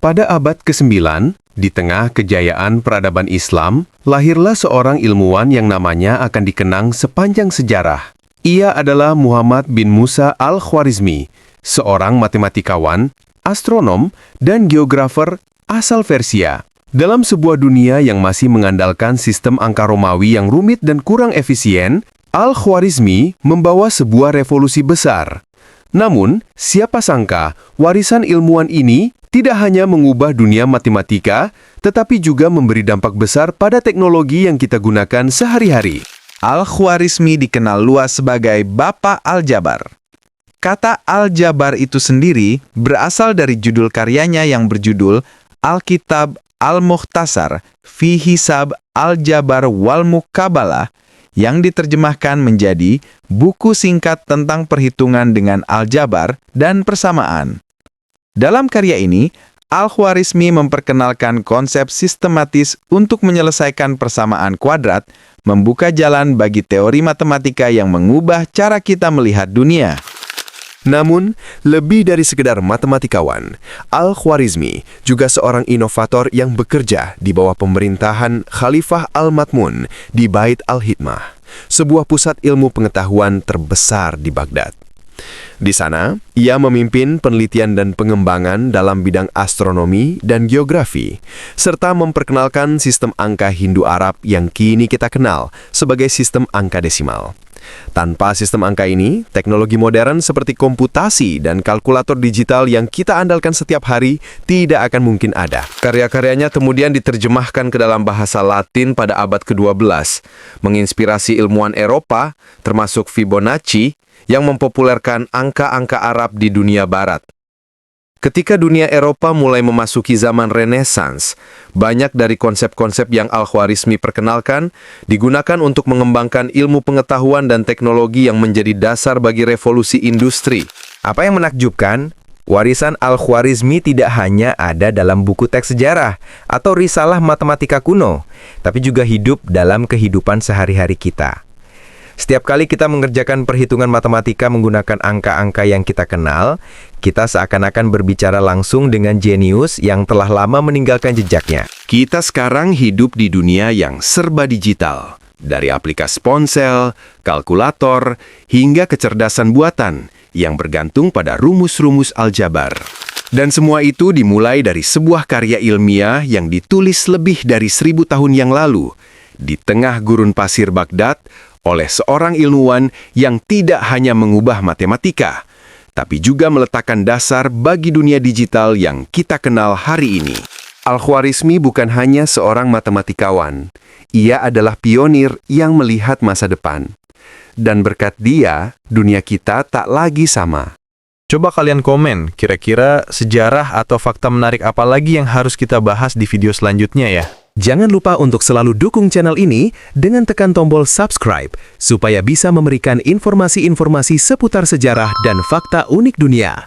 Pada abad ke-9, di tengah kejayaan peradaban Islam, lahirlah seorang ilmuwan yang namanya akan dikenang sepanjang sejarah. Ia adalah Muhammad bin Musa al-Khwarizmi, seorang matematikawan, astronom, dan geografer asal Persia. Dalam sebuah dunia yang masih mengandalkan sistem angka Romawi yang rumit dan kurang efisien, Al-Khwarizmi membawa sebuah revolusi besar. Namun, siapa sangka warisan ilmuwan ini tidak hanya mengubah dunia matematika, tetapi juga memberi dampak besar pada teknologi yang kita gunakan sehari-hari. Al-Khwarizmi dikenal luas sebagai Bapak Aljabar. Kata Aljabar itu sendiri berasal dari judul karyanya yang berjudul Alkitab Al-Mukhtasar fi Hisab Aljabar wal Muqabalah, yang diterjemahkan menjadi buku singkat tentang perhitungan dengan aljabar dan persamaan. Dalam karya ini, Al-Khwarizmi memperkenalkan konsep sistematis untuk menyelesaikan persamaan kuadrat, membuka jalan bagi teori matematika yang mengubah cara kita melihat dunia. Namun, lebih dari sekedar matematikawan, Al-Khwarizmi juga seorang inovator yang bekerja di bawah pemerintahan Khalifah Al-Ma'mun di Bait Al-Hikmah, sebuah pusat ilmu pengetahuan terbesar di Baghdad. Di sana, ia memimpin penelitian dan pengembangan dalam bidang astronomi dan geografi, serta memperkenalkan sistem angka Hindu-Arab yang kini kita kenal sebagai sistem angka desimal. Tanpa sistem angka ini, teknologi modern seperti komputasi dan kalkulator digital yang kita andalkan setiap hari tidak akan mungkin ada. Karya-karyanya kemudian diterjemahkan ke dalam bahasa Latin pada abad ke-12, menginspirasi ilmuwan Eropa, termasuk Fibonacci, yang mempopulerkan angka-angka Arab di dunia barat. Ketika dunia Eropa mulai memasuki zaman Renaissance, banyak dari konsep-konsep yang Al-Khwarizmi perkenalkan digunakan untuk mengembangkan ilmu pengetahuan dan teknologi yang menjadi dasar bagi revolusi industri. Apa yang menakjubkan, warisan Al-Khwarizmi tidak hanya ada dalam buku teks sejarah atau risalah matematika kuno, tapi juga hidup dalam kehidupan sehari-hari kita. Setiap kali kita mengerjakan perhitungan matematika menggunakan angka-angka yang kita kenal, kita seakan-akan berbicara langsung dengan jenius yang telah lama meninggalkan jejaknya. Kita sekarang hidup di dunia yang serba digital, dari aplikasi ponsel, kalkulator, hingga kecerdasan buatan yang bergantung pada rumus-rumus aljabar. Dan semua itu dimulai dari sebuah karya ilmiah yang ditulis lebih dari 1000 tahun yang lalu, di tengah gurun pasir Baghdad, oleh seorang ilmuwan yang tidak hanya mengubah matematika, tapi juga meletakkan dasar bagi dunia digital yang kita kenal hari ini. Al-Khwarizmi bukan hanya seorang matematikawan, ia adalah pionir yang melihat masa depan. Dan berkat dia, dunia kita tak lagi sama. Coba kalian komen, kira-kira sejarah atau fakta menarik apa lagi yang harus kita bahas di video selanjutnya ya. Jangan lupa untuk selalu dukung channel ini dengan tekan tombol subscribe, supaya bisa memberikan informasi-informasi seputar sejarah dan fakta unik dunia.